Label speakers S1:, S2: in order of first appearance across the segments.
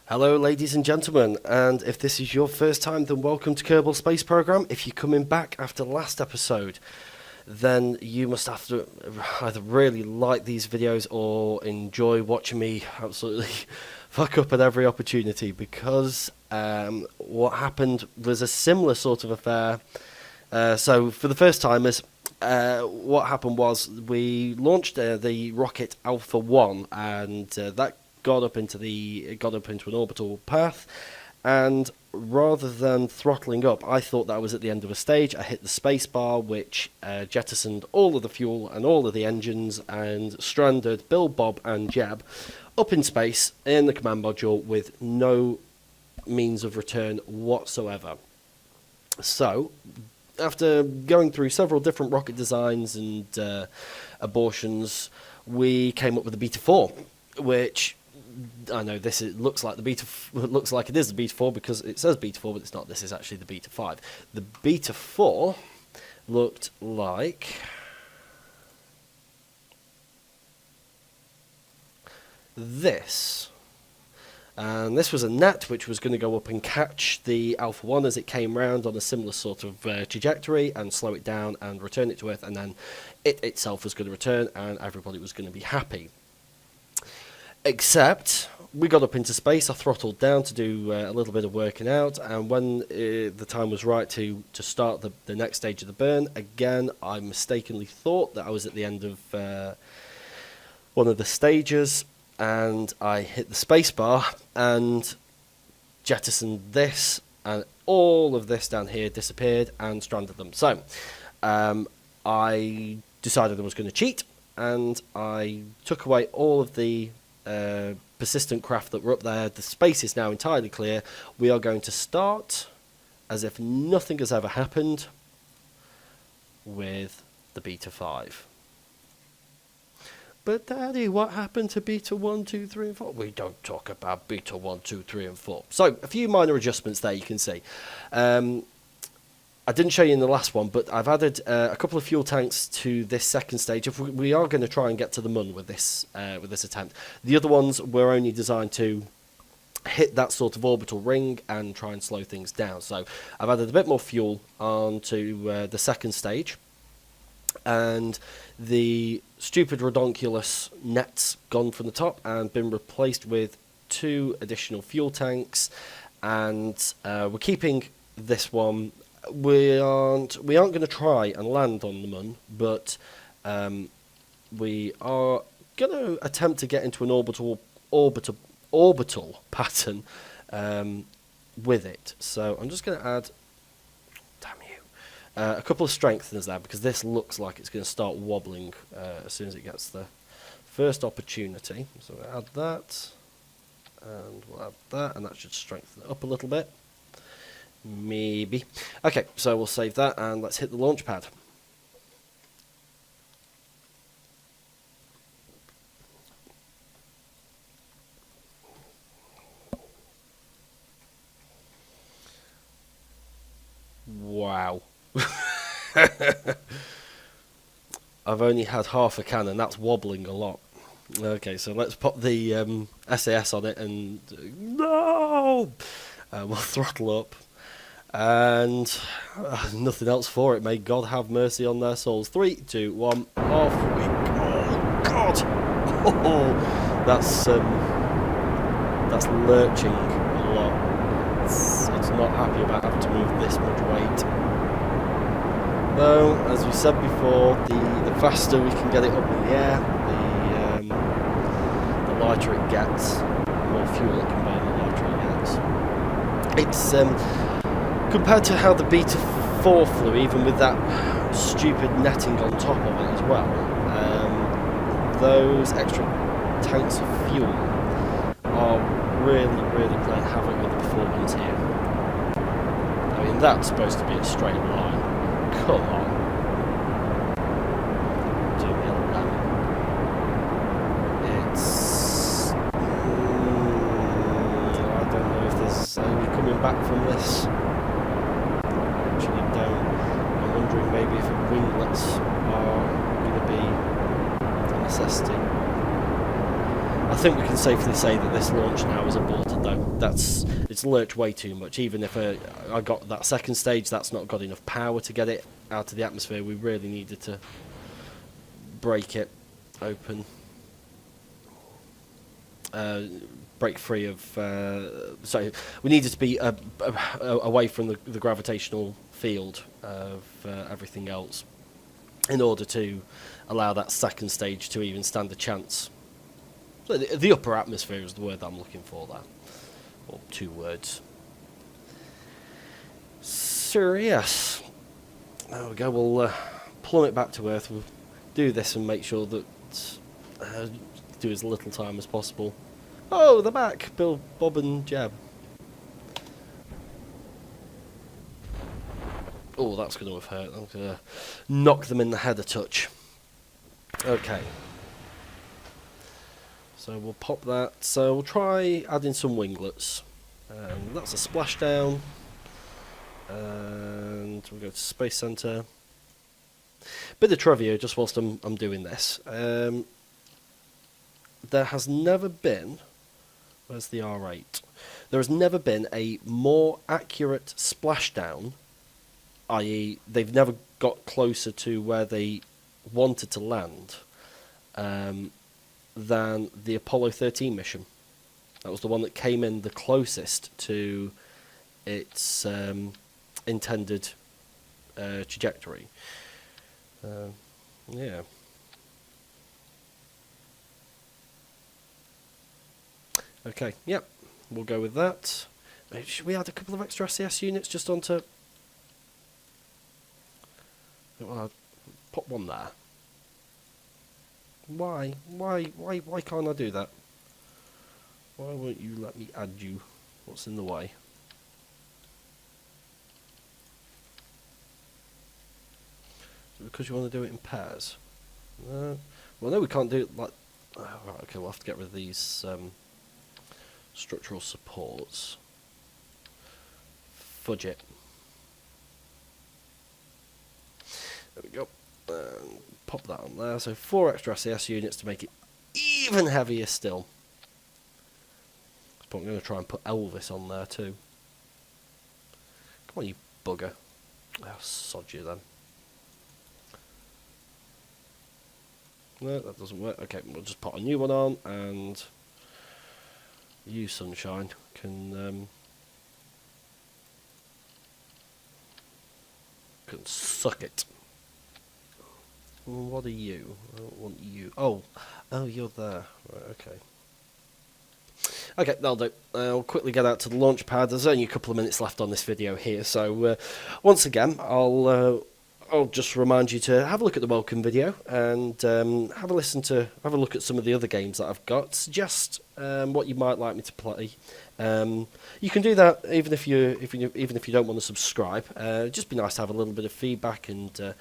S1: Hello ladies and gentlemen, and if this is your first time, then welcome to Kerbal Space Program. If you're coming back after the last episode, then you must have to either really like these videos or enjoy watching me absolutely fuck up at every opportunity, because what happened was a similar sort of affair. So for the first timers, what happened was we launched the rocket Alpha 1, and that got up into an orbital path, and rather than throttling up, I thought that I was at the end of a stage. I hit the space bar, which jettisoned all of the fuel and all of the engines and stranded Bill, Bob and Jeb up in space in the command module with no means of return whatsoever. So after going through several different rocket designs and abortions, we came up with the Beta 4, which I know looks like it is the Beta 4 because it says Beta 4, but it's not. This is actually the Beta 5. The Beta 4 looked like this. And this was a net which was going to go up and catch the Alpha 1 as it came round on a similar sort of trajectory and slow it down and return it to Earth, and then it itself was going to return and everybody was going to be happy. Except we got up into space. I throttled down to do a little bit of working out, and when the time was right to start the next stage of the burn, again I mistakenly thought that I was at the end of one of the stages, and I hit the space bar and jettisoned this, and all of this down here disappeared and stranded them. So I decided I was going to cheat, and I took away all of the persistent craft that were up there. The space is now entirely clear. We are going to start as if nothing has ever happened with the Beta 5. But Daddy, what happened to Beta 1, 2, 3 and 4? We don't talk about Beta 1, 2, 3 and 4. So a few minor adjustments there you can see. I didn't show you in the last one, but I've added a couple of fuel tanks to this second stage. If we are going to try and get to the Moon with this attempt. The other ones were only designed to hit that sort of orbital ring and try and slow things down. So I've added a bit more fuel onto the second stage, and the stupid redonkulous net's gone from the top and been replaced with 2 additional fuel tanks, and we're keeping this one. We aren't going to try and land on the Moon, but we are going to attempt to get into an orbital pattern with it. So I'm just going to add, damn you, a couple of strengtheners there, because this looks like it's going to start wobbling as soon as it gets the first opportunity. So we'll add that, and we'll add that, and that should strengthen it up a little bit. Maybe. Okay, so we'll save that and let's hit the launch pad. Wow. I've only had half a can and that's wobbling a lot. Okay, so let's pop the SAS on it and no! We'll throttle up. And nothing else for it. May God have mercy on their souls. 3, 2, 1, off we go. Oh God! Oh, that's lurching a lot. It's not happy about having to move this much weight. Though, as we said before, the faster we can get it up in the air, the lighter it gets. The more fuel it can burn, the lighter it gets. It's compared to how the Beta 4 flew, even with that stupid netting on top of it as well, those extra tanks of fuel are really, really playing havoc with the performance here. I mean, that's supposed to be a straight line. Come on. It's... I don't know if there's any coming back from this. I'm wondering maybe if winglets are going to be a necessity. I think we can safely say that this launch now is aborted though. it's lurched way too much. Even if I got that second stage, that's not got enough power to get it out of the atmosphere. We really needed to break it open, break free of. So we needed to be away from the gravitational field of everything else in order to allow that second stage to even stand a chance. So the upper atmosphere is the word I'm looking for there, or 2 words. So yes, there we go. We'll plummet back to Earth. We'll do this and make sure that do as little time as possible. Oh, they're back, Bill, Bob, and Jeb. Oh, that's going to have hurt. I'm going to knock them in the head a touch. Okay. So we'll pop that. So we'll try adding some winglets. That's a splashdown. And we'll go to Space Center. Bit of trivia just whilst I'm doing this. There has never been... Where's the R8? There has never been a more accurate splashdown, i.e. they've never got closer to where they wanted to land, than the Apollo 13 mission. That was the one that came in the closest to its intended trajectory. Yeah. Okay, yep, we'll go with that. Should we add a couple of extra SES units just onto... Well, I'll pop one there. Why can't I do that? Why won't you let me add you? What's in the way? Because you want to do it in pairs? No. Well, no, we can't do it like... Oh, right, okay, we'll have to get rid of these structural supports. Fudge it. There we go. Pop that on there. So 4 extra SAS units to make it even heavier still. But I'm going to try and put Elvis on there too. Come on, you bugger. I'll sod you then. No, that doesn't work. Okay, we'll just put a new one on, and you, Sunshine, can suck it. What are you? I don't want you. Oh, you're there. Right, okay. Okay, that'll do. I'll quickly get out to the launch pad. There's only a couple of minutes left on this video here, so once again, I'll just remind you to have a look at the welcome video and have a look at some of the other games that I've got. Suggest what you might like me to play. You can do that even if you don't want to subscribe. It'd just be nice to have a little bit of feedback and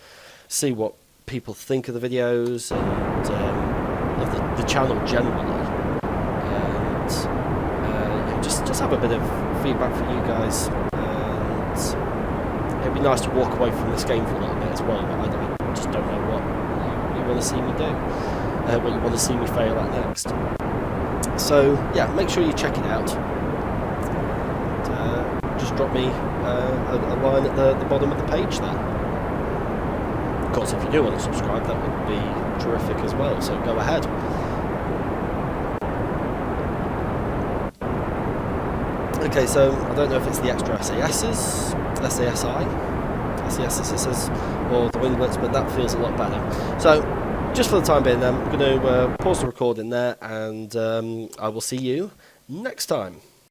S1: see what people think of the videos and of the channel generally. And just have a bit of feedback from you guys. And it'd be nice to walk away from this game for a little bit as well, but I just don't know what you want to see me do, what you want to see me fail at next. So yeah, make sure you check it out. And, just drop me a line at the bottom of the page there. Of course, if you do want to subscribe, that would be terrific as well, so go ahead. Okay, so I don't know if it's the extra SASs, SASs, or the winglets, but that feels a lot better. So, just for the time being then, I'm going to pause the recording there, and I will see you next time.